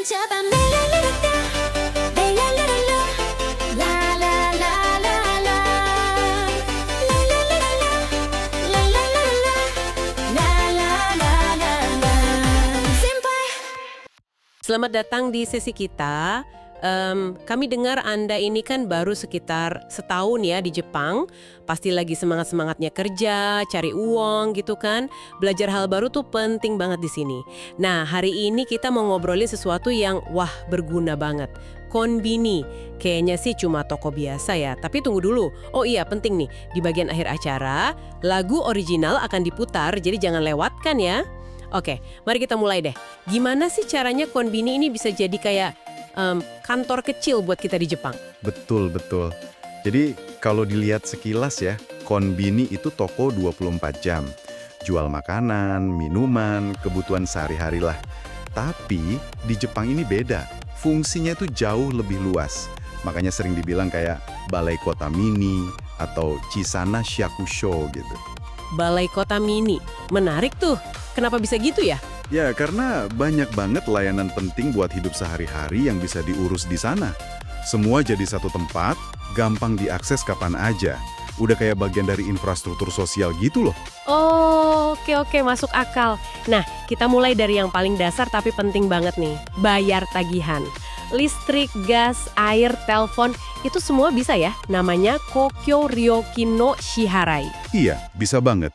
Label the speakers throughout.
Speaker 1: 잡아 멜랄라라따 멜랄라랄라 라라라라라 랄랄라랄라 랄랄라랄라 라라라라라 Senpai.
Speaker 2: Selamat datang di sesi kita. Kami dengar Anda ini kan baru sekitar setahun ya di Jepang. Pasti lagi semangat-semangatnya kerja, cari uang gitu kan. Belajar hal baru tuh penting banget di sini. Nah, hari ini kita mau ngobrolin sesuatu yang wah berguna banget. Konbini. Kayaknya sih cuma toko biasa ya. Tapi tunggu dulu. Oh iya, penting nih. Di bagian akhir acara, lagu original akan diputar, jadi jangan lewatkan ya. Oke, mari kita mulai deh. Gimana sih caranya konbini ini bisa jadi kayak kantor kecil buat kita di Jepang?
Speaker 3: Betul. Jadi kalau dilihat sekilas ya, konbini itu toko 24 jam. Jual makanan, minuman, kebutuhan sehari-hari lah. Tapi di Jepang ini beda. Fungsinya itu jauh lebih luas. Makanya sering dibilang kayak balai kota mini atau Chisana Shakusho gitu.
Speaker 2: Balai kota mini. Menarik tuh. Kenapa bisa gitu ya?
Speaker 3: Ya, karena banyak banget layanan penting buat hidup sehari-hari yang bisa diurus di sana. Semua jadi satu tempat, gampang diakses kapan aja. Udah kayak bagian dari infrastruktur sosial gitu loh.
Speaker 2: Oh, oke, masuk akal. Nah, kita mulai dari yang paling dasar tapi penting banget nih. Bayar tagihan. Listrik, gas, air, telepon, itu semua bisa ya? Namanya Kokyo Ryoki no Shiharai.
Speaker 3: Iya, bisa banget.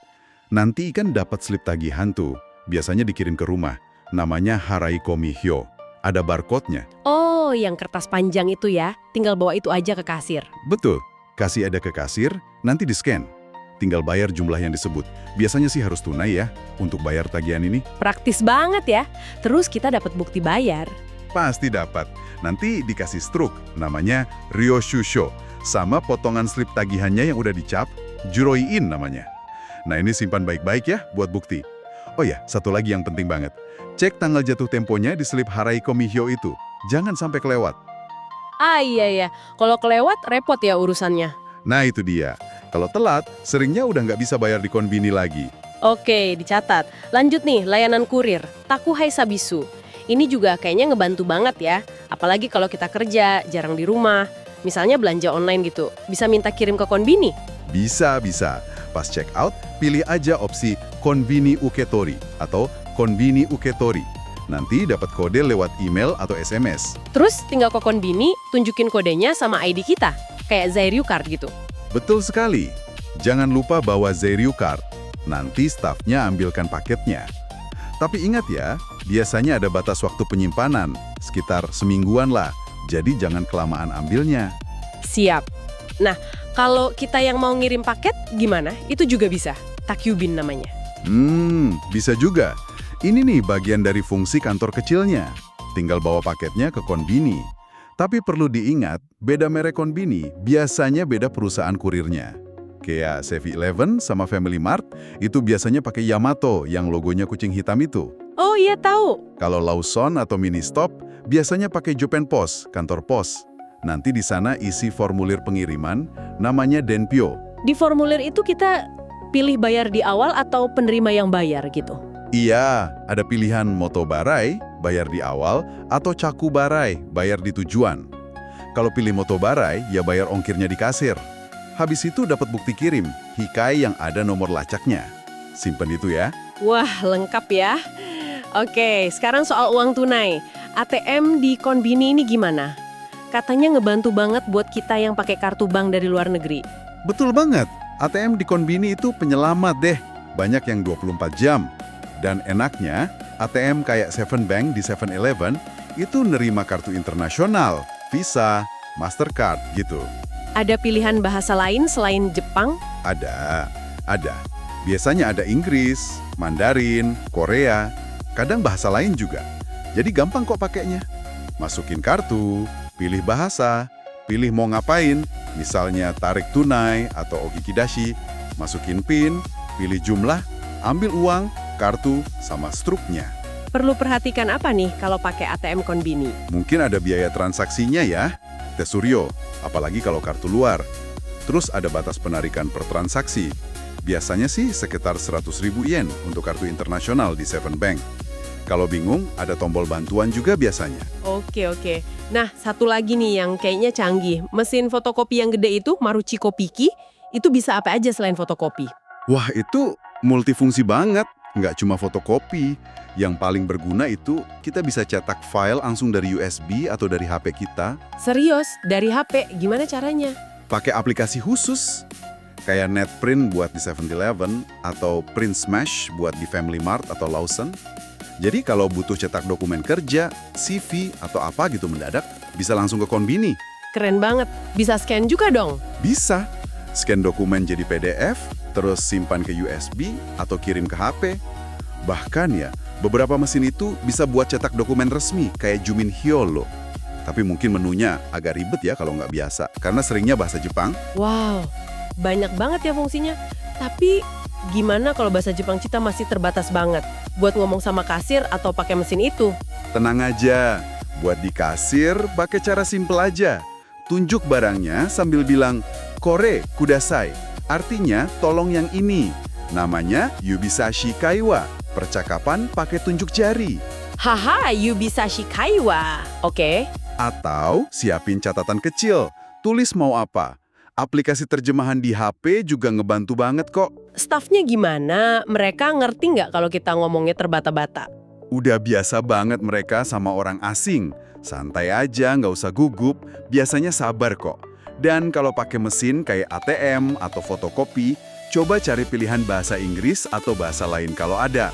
Speaker 3: Nanti kan dapat slip tagihan tuh. Biasanya dikirim ke rumah. Namanya Harai Komihyo. Ada barcode-nya.
Speaker 2: Oh, yang kertas panjang itu ya. Tinggal bawa itu aja ke kasir.
Speaker 3: Betul. Kasih ada ke kasir, nanti di-scan. Tinggal bayar jumlah yang disebut. Biasanya sih harus tunai ya, untuk bayar tagihan ini.
Speaker 2: Praktis banget ya. Terus kita dapat bukti bayar.
Speaker 3: Pasti dapat. Nanti dikasih struk, namanya Ryoshusho. Sama potongan slip tagihannya yang udah dicap, Juroi-in namanya. Nah ini simpan baik-baik ya, buat bukti. Oh ya, satu lagi yang penting banget. Cek tanggal jatuh temponya di slip Harai Komihyo itu. Jangan sampai kelewat.
Speaker 2: Ah iya. Kalau kelewat, repot ya urusannya.
Speaker 3: Nah itu dia. Kalau telat, seringnya udah nggak bisa bayar di konbini lagi.
Speaker 2: Oke, dicatat. Lanjut nih, layanan kurir. Takuhai Sabisu. Ini juga kayaknya ngebantu banget ya. Apalagi kalau kita kerja, jarang di rumah. Misalnya belanja online gitu. Bisa minta kirim ke konbini?
Speaker 3: Bisa. Pas check out, pilih aja opsi Konbini Uketori atau Konbini Uketori. Nanti dapat kode lewat email atau SMS.
Speaker 2: Terus tinggal ke konbini, tunjukin kodenya sama ID kita. Kayak Zairyu Card gitu.
Speaker 3: Betul sekali. Jangan lupa bawa Zairyu Card. Nanti stafnya ambilkan paketnya. Tapi ingat ya, biasanya ada batas waktu penyimpanan, sekitar semingguan lah. Jadi jangan kelamaan ambilnya.
Speaker 2: Siap. Nah, kalau kita yang mau ngirim paket, gimana? Itu juga bisa. Takyubin namanya.
Speaker 3: Bisa juga. Ini nih bagian dari fungsi kantor kecilnya. Tinggal bawa paketnya ke konbini. Tapi perlu diingat, beda merek konbini, biasanya beda perusahaan kurirnya. Kayak 7-Eleven sama Family Mart, itu biasanya pakai Yamato yang logonya kucing hitam itu.
Speaker 2: Oh iya tahu.
Speaker 3: Kalau Lawson atau Ministop, biasanya pakai Japan Post, kantor pos. Nanti di sana isi formulir pengiriman, namanya Denpyo.
Speaker 2: Di formulir itu kita pilih bayar di awal atau penerima yang bayar gitu?
Speaker 3: Iya, ada pilihan Motobarai, bayar di awal, atau Cakubarai, bayar di tujuan. Kalau pilih Motobarai, ya bayar ongkirnya di kasir. Habis itu dapat bukti kirim, Hikai yang ada nomor lacaknya. Simpen itu ya.
Speaker 2: Wah, lengkap ya. Oke, sekarang soal uang tunai. ATM di konbini ini gimana? Katanya ngebantu banget buat kita yang pakai kartu bank dari luar negeri.
Speaker 3: Betul banget, ATM di konbini itu penyelamat deh. Banyak yang 24 jam. Dan enaknya, ATM kayak 7-Bank di 7-Eleven itu nerima kartu internasional, Visa, Mastercard gitu.
Speaker 2: Ada pilihan bahasa lain selain Jepang?
Speaker 3: Ada. Biasanya ada Inggris, Mandarin, Korea, kadang bahasa lain juga. Jadi gampang kok pakainya. Masukin kartu, pilih bahasa, pilih mau ngapain, misalnya tarik tunai atau okikidashi, masukin PIN, pilih jumlah, ambil uang, kartu, sama struknya.
Speaker 2: Perlu perhatikan apa nih kalau pakai ATM konbini?
Speaker 3: Mungkin ada biaya transaksinya ya, Tesuryo, apalagi kalau kartu luar. Terus ada batas penarikan per transaksi. Biasanya sih sekitar 100.000 yen untuk kartu internasional di 7-Bank. Kalau bingung, ada tombol bantuan juga biasanya.
Speaker 2: Oke. Nah, satu lagi nih yang kayaknya canggih. Mesin fotokopi yang gede itu, Marucci Kopiki, itu bisa apa aja selain fotokopi?
Speaker 3: Wah, itu multifungsi banget. Nggak cuma fotokopi. Yang paling berguna itu kita bisa cetak file langsung dari USB atau dari HP kita.
Speaker 2: Serius, dari HP, gimana caranya?
Speaker 3: Pakai aplikasi khusus. Kayak Netprint buat di 7-Eleven atau Print Smash buat di Family Mart atau Lawson. Jadi kalau butuh cetak dokumen kerja, CV, atau apa gitu mendadak, bisa langsung ke Konbini.
Speaker 2: Keren banget, bisa scan juga dong?
Speaker 3: Bisa. Scan dokumen jadi PDF, terus simpan ke USB atau kirim ke HP. Bahkan ya, beberapa mesin itu bisa buat cetak dokumen resmi kayak Jumin Hyolo. Tapi mungkin menunya agak ribet ya kalau nggak biasa, karena seringnya bahasa Jepang.
Speaker 2: Wow, banyak banget ya fungsinya. Tapi gimana kalau bahasa Jepang kita masih terbatas banget? Buat ngomong sama kasir atau pakai mesin itu?
Speaker 3: Tenang aja, buat di kasir pakai cara simpel aja. Tunjuk barangnya sambil bilang, "Kore kudasai." Artinya, tolong yang ini. Namanya Yubisashi Kaiwa, percakapan pakai tunjuk jari.
Speaker 2: Haha, Yubisashi Kaiwa. Oke.
Speaker 3: Atau siapin catatan kecil, tulis mau apa. Aplikasi terjemahan di HP juga ngebantu banget kok.
Speaker 2: Stafnya gimana? Mereka ngerti nggak kalau kita ngomongnya terbata-bata?
Speaker 3: Udah biasa banget mereka sama orang asing. Santai aja, nggak usah gugup, biasanya sabar kok. Dan kalau pakai mesin kayak ATM atau fotokopi, coba cari pilihan bahasa Inggris atau bahasa lain kalau ada.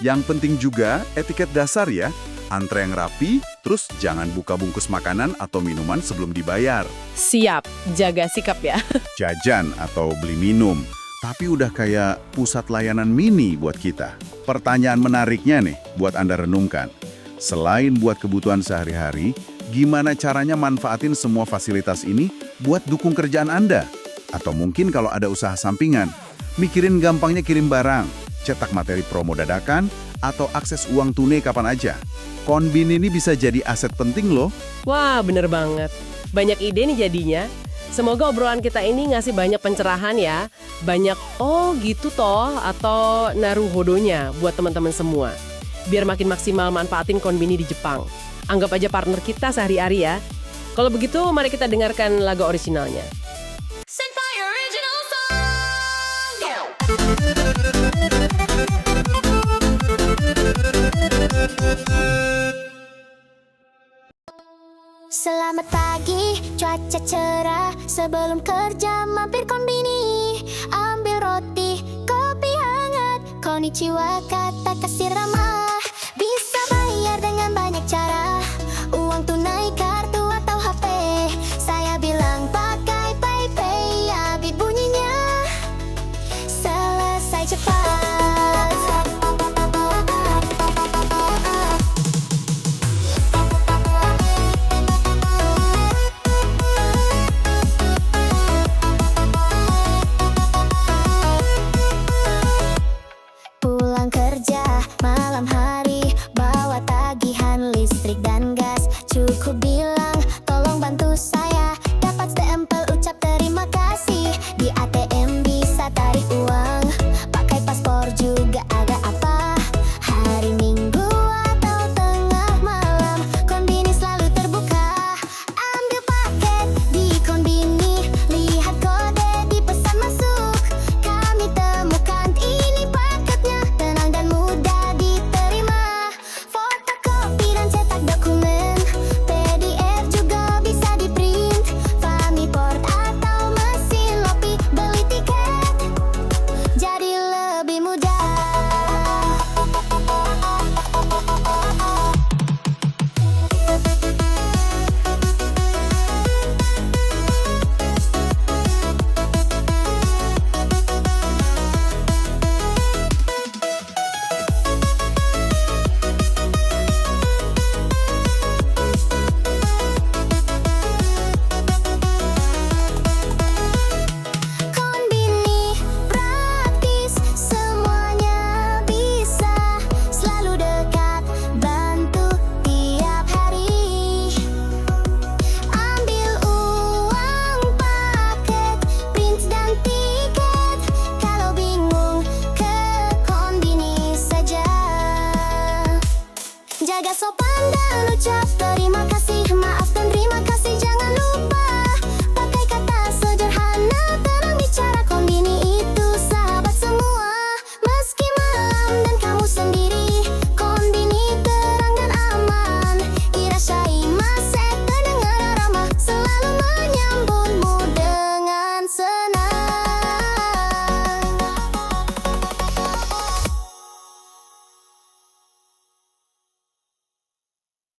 Speaker 3: Yang penting juga etiket dasar ya, antre yang rapi, terus jangan buka bungkus makanan atau minuman sebelum dibayar.
Speaker 2: Siap, jaga sikap ya.
Speaker 3: Jajan atau beli minum, tapi udah kayak pusat layanan mini buat kita. Pertanyaan menariknya nih buat Anda renungkan. Selain buat kebutuhan sehari-hari, gimana caranya manfaatin semua fasilitas ini buat dukung kerjaan Anda? Atau mungkin kalau ada usaha sampingan, mikirin gampangnya kirim barang, cetak materi promo dadakan, atau akses uang tunai kapan aja. Konbin ini bisa jadi aset penting loh.
Speaker 2: Wah, bener banget. Banyak ide nih jadinya. Semoga obrolan kita ini ngasih banyak pencerahan ya. Banyak, oh gitu toh, atau naruhodonya buat teman-teman semua. Biar makin maksimal manfaatin Konbini di Jepang. Anggap aja partner kita sehari-hari ya. Kalau begitu, mari kita dengarkan lagu orisinalnya.
Speaker 1: Senpai Original Song. Selamat pagi, cuaca cerah. Sebelum kerja mampir Konbini. Ambil roti, kopi hangat. Konnichiwa kata kasir ramah. Bisa bayar dengan banyak cara. Uang tunai, kartu atau HP. Saya bilang pakai PayPay. Abi bunyinya selesai cepat. Pulang kerja malam hari, bawa tagihan listrik dan gas. Cukup bilang tolong bantu saya, dapat stempel ucap terima kasih. Di ATM bisa tarik uang, pakai paspor juga ada apa. Hari Minggu atau tengah malam, Konbini selalu terbuka. Ambil paket di Konbini, lihat kode di pesan masuk. Kami temukan ini paketnya, tenang dan mudah diterima. Fotokopi dan cetak dokumen, dan ucap terima kasih, maaf dan terima kasih.